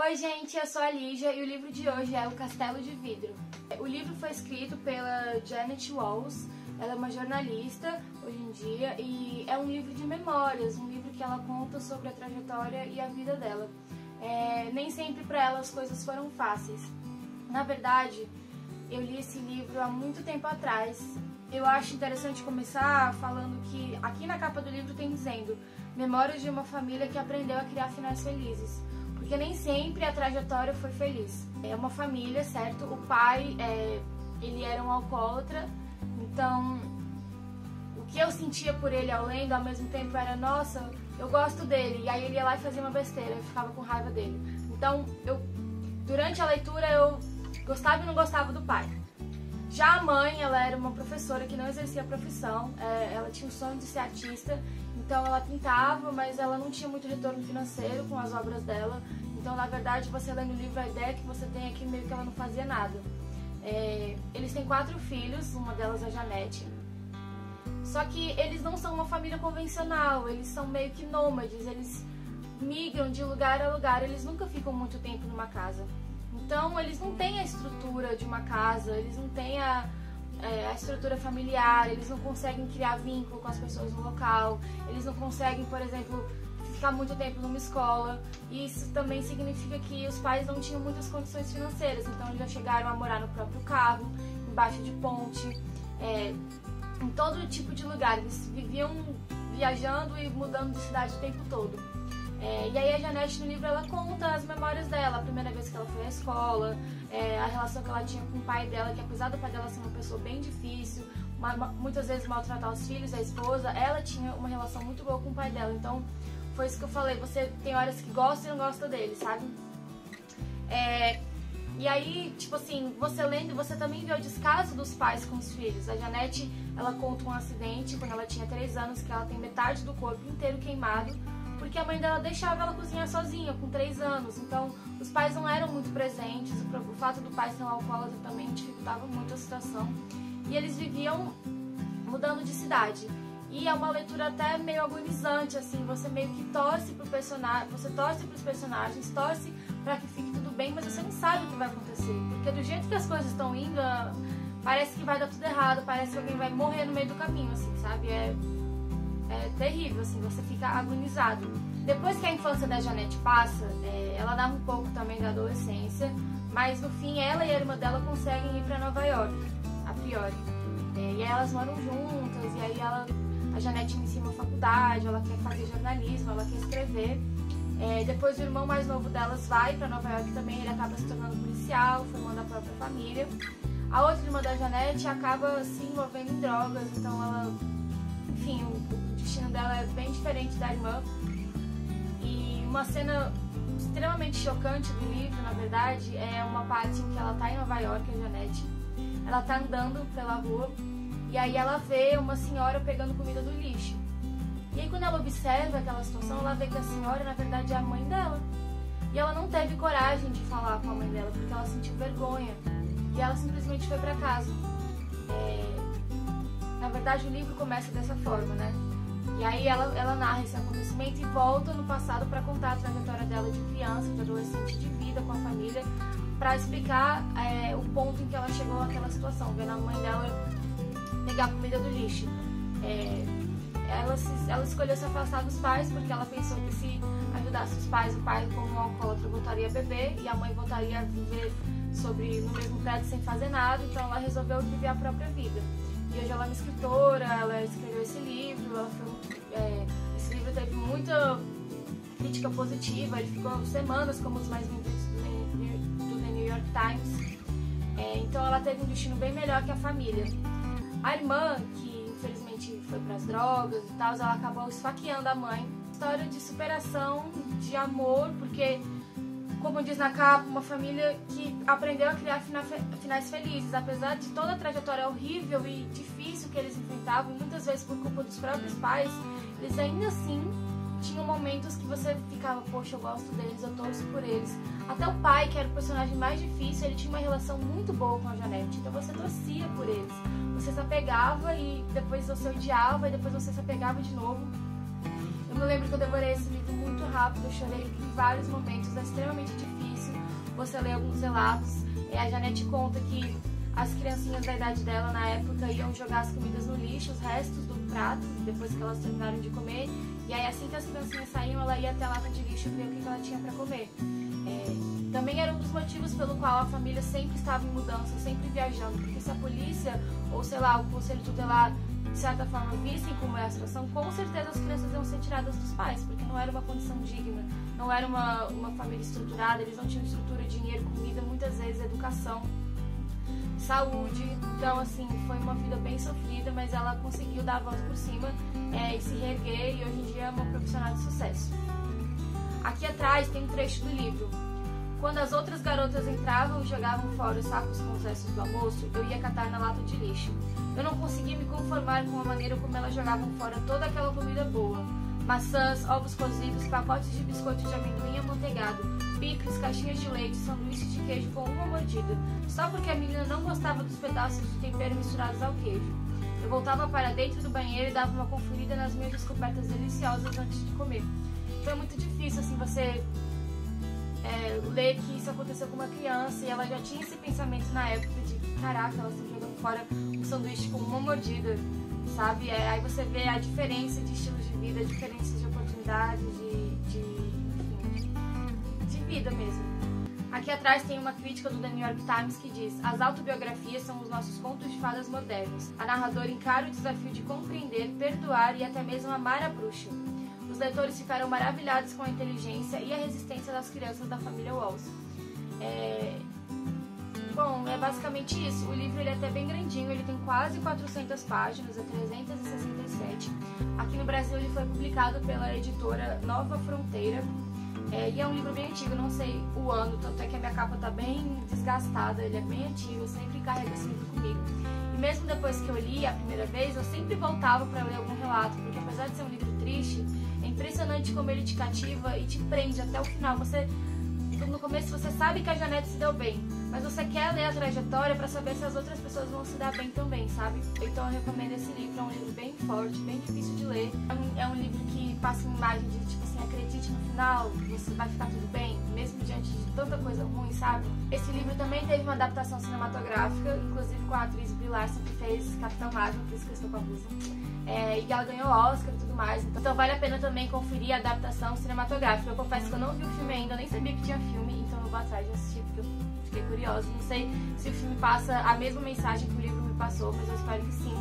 Oi gente, eu sou a Lígia e o livro de hoje é O Castelo de Vidro. O livro foi escrito pela Janet Walls, ela é uma jornalista hoje em dia e é um livro de memórias, um livro que ela conta sobre a trajetória e a vida dela. Nem sempre para ela as coisas foram fáceis. Na verdade, eu li esse livro há muito tempo atrás. Eu acho interessante começar falando que aqui na capa do livro tem dizendo Memórias de uma família que aprendeu a criar finais felizes. Porque nem sempre a trajetória foi feliz. É uma família, certo? O pai, ele era um alcoólatra, então o que eu sentia por ele ao lendo, ao mesmo tempo era, nossa, eu gosto dele. E aí ele ia lá e fazia uma besteira, eu ficava com raiva dele. Então, durante a leitura, eu gostava e não gostava do pai. Já a mãe, ela era uma professora que não exercia a profissão, ela tinha o sonho de ser artista, então ela pintava, mas ela não tinha muito retorno financeiro com as obras dela. Então, na verdade, você lendo o livro, a ideia que você tem é que meio que ela não fazia nada. Eles têm 4 filhos, uma delas é a Janete. Só que eles não são uma família convencional, eles são meio que nômades, eles migram de lugar a lugar, eles nunca ficam muito tempo numa casa. Então, eles não têm a estrutura de uma casa, eles não têm a estrutura familiar, eles não conseguem criar vínculo com as pessoas no local, eles não conseguem, por exemplo, ficar muito tempo numa escola. E isso também significa que os pais não tinham muitas condições financeiras, então eles já chegaram a morar no próprio carro, embaixo de ponte, em todo tipo de lugar. Eles viviam viajando e mudando de cidade o tempo todo. E aí a Janete no livro ela conta as memórias dela, a primeira vez que ela foi à escola, a relação que ela tinha com o pai dela, que apesar do pai dela ser uma pessoa bem difícil, muitas vezes maltratar os filhos, a esposa, ela tinha uma relação muito boa com o pai dela. Então foi isso que eu falei, você tem horas que gosta e não gosta dele, sabe? E aí, tipo assim, você lendo, você também vê o descaso dos pais com os filhos. A Janete, ela conta um acidente quando ela tinha 3 anos, que ela tem metade do corpo inteiro queimado, porque a mãe dela deixava ela cozinhar sozinha, com 3 anos. Então, os pais não eram muito presentes, o fato do pai ser um alcoólatra também dificultava muito a situação. E eles viviam mudando de cidade. E é uma leitura até meio agonizante, assim, você meio que torce pro personagem, você torce pros personagens, torce pra que fique tudo bem, mas você não sabe o que vai acontecer. Porque do jeito que as coisas estão indo, parece que vai dar tudo errado, parece que alguém vai morrer no meio do caminho, assim, sabe? É terrível, assim, você fica agonizado. Depois que a infância da Janete passa, ela narra um pouco também da adolescência, mas no fim ela e a irmã dela conseguem ir pra Nova York, a priori. E aí elas moram juntas, e aí a Janete inicia uma faculdade, ela quer fazer jornalismo, ela quer escrever. Depois o irmão mais novo delas vai pra Nova York também, ele acaba se tornando policial, formando a própria família. A outra irmã da Janete acaba se envolvendo em drogas, então ela, enfim, o destino dela é bem diferente da irmã. E uma cena extremamente chocante do livro, na verdade, é uma parte em que ela tá em Nova York, a Janete. Ela tá andando pela rua e aí ela vê uma senhora pegando comida do lixo. E aí quando ela observa aquela situação, ela vê que a senhora, na verdade, é a mãe dela. E ela não teve coragem de falar com a mãe dela, porque ela sentiu vergonha. E ela simplesmente foi pra casa. Na verdade, o livro começa dessa forma, né? E aí ela narra esse acontecimento e volta no passado para contar a trajetória dela de criança, de adolescente, de vida com a família, para explicar o ponto em que ela chegou àquela situação, vendo a mãe dela pegar a comida do lixo. Ela escolheu se afastar dos pais porque ela pensou que se ajudasse os pais, o pai como um alcoólatra voltaria a beber e a mãe voltaria a viver no mesmo prédio sem fazer nada, então ela resolveu viver a própria vida. E hoje ela é uma escritora, ela escreveu esse livro, esse livro teve muita crítica positiva, ele ficou semanas como os mais vendidos do The New York Times. Então ela teve um destino bem melhor que a família. A irmã, que infelizmente foi para as drogas e tal, ela acabou esfaqueando a mãe. História de superação, de amor, porque, como diz na capa, uma família que aprendeu a criar finais felizes, apesar de toda a trajetória horrível e difícil que eles enfrentavam, e muitas vezes por culpa dos próprios pais, eles ainda assim tinham momentos que você ficava, poxa, eu gosto deles, eu torço por eles. Até o pai, que era o personagem mais difícil, ele tinha uma relação muito boa com a Janete, então você torcia por eles. Você se apegava e depois você odiava e depois você se apegava de novo. Eu me lembro que eu devorei esse livro muito rápido, eu chorei em vários momentos, é extremamente difícil. você lê alguns relatos. A Janete conta que as criancinhas da idade dela na época iam jogar as comidas no lixo, os restos do prato, depois que elas terminaram de comer. E aí assim que as criancinhas saíam, ela ia até a lata de lixo ver o que ela tinha para comer. Também era um dos motivos pelo qual a família sempre estava em mudança, sempre viajando, porque se a polícia ou sei lá, o conselho tutelar de certa forma vissem como é a situação, com certeza as crianças iam ser tiradas dos pais, porque não era uma condição digna, não era uma família estruturada, eles não tinham estrutura, dinheiro, comida, muitas vezes educação, saúde. Então assim, foi uma vida bem sofrida, mas ela conseguiu dar a volta por cima e se reerguer, e hoje em dia é uma profissional de sucesso. Aqui atrás tem um trecho do livro. Quando as outras garotas entravam e jogavam fora os sacos com os restos do almoço, eu ia catar na lata de lixo. Eu não conseguia me conformar com a maneira como elas jogavam fora toda aquela comida boa. Maçãs, ovos cozidos, pacotes de biscoito de amendoim amanteigado, picles, caixinhas de leite, sanduíches de queijo com uma mordida, só porque a menina não gostava dos pedaços de tempero misturados ao queijo. Eu voltava para dentro do banheiro e dava uma conferida nas minhas descobertas deliciosas antes de comer. Foi muito difícil assim você ler que isso aconteceu com uma criança, e ela já tinha esse pensamento na época de caraca, elas estão jogando fora um sanduíche com uma mordida, sabe? Aí você vê a diferença de estilos de vida, a diferença de oportunidades, de vida mesmo. Aqui atrás tem uma crítica do The New York Times que diz: as autobiografias são os nossos contos de fadas modernos. A narradora encara o desafio de compreender, perdoar e até mesmo amar a bruxa. Os leitores ficaram maravilhados com a inteligência e a resistência das crianças da família Walls. Bom, é basicamente isso. O livro ele é até bem grandinho, ele tem quase 400 páginas, é 367. Aqui no Brasil ele foi publicado pela editora Nova Fronteira. E é um livro bem antigo, não sei o ano, tanto é que a minha capa tá bem desgastada, ele é bem antigo, eu sempre carrego esse livro comigo. E mesmo depois que eu li a primeira vez, eu sempre voltava para ler algum relato, porque apesar de ser um livro triste, é impressionante como ele te cativa e te prende até o final. No começo você sabe que a Janete se deu bem, mas você quer ler a trajetória para saber se as outras pessoas vão se dar bem também, sabe? Então eu recomendo esse livro, é um livro bem forte, bem difícil de ler. É um livro que passa uma imagem de tipo assim, acredite no final, você vai ficar tudo bem, mesmo diante de tanta coisa ruim, sabe? Esse livro também teve uma adaptação cinematográfica, inclusive com a atriz Brie Larson, que fez Capitão Marvel, por isso que eu estou com a blusa. E ela ganhou Oscar e tudo mais, então vale a pena também conferir a adaptação cinematográfica. Eu confesso que eu não vi o filme ainda, eu nem sabia que tinha filme, então eu vou atrás de assistir porque eu fiquei curiosa. Não sei se o filme passa a mesma mensagem que o livro me passou, mas eu espero que sim,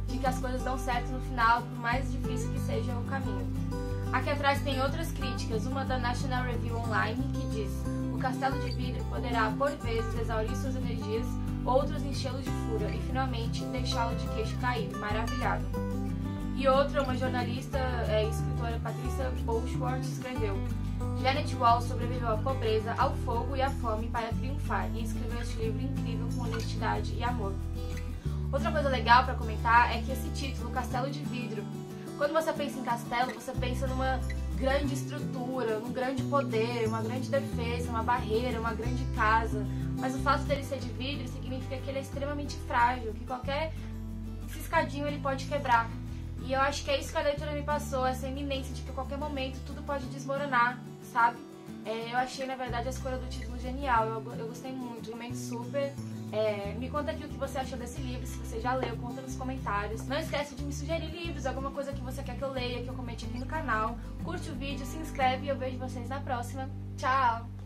de que as coisas dão certo no final, por mais difícil que seja o caminho. Aqui atrás tem outras críticas, uma da National Review Online que diz: o castelo de vidro poderá por vezes exaurir suas energias, outros enchê-lo de fúria e finalmente deixá-lo de queixo caído, maravilhado. E outra, uma jornalista e escritora, Patricia Bowsworth, escreveu: Janet Walls sobreviveu à pobreza, ao fogo e à fome para triunfar e escreveu este livro incrível com honestidade e amor. Outra coisa legal para comentar é que esse título, Castelo de Vidro, quando você pensa em castelo, você pensa numa grande estrutura, num grande poder, uma grande defesa, uma barreira, uma grande casa. Mas o fato dele ser de vidro significa que ele é extremamente frágil, que qualquer ciscadinho ele pode quebrar. E eu acho que é isso que a leitura me passou, essa iminência de que a qualquer momento tudo pode desmoronar, sabe? Eu achei, na verdade, a escolha do título genial, eu gostei muito, recomendo super. Me conta aqui o que você achou desse livro, se você já leu, conta nos comentários. Não esquece de me sugerir livros, alguma coisa que você quer que eu leia, que eu comente aqui no canal. Curte o vídeo, se inscreve e eu vejo vocês na próxima. Tchau!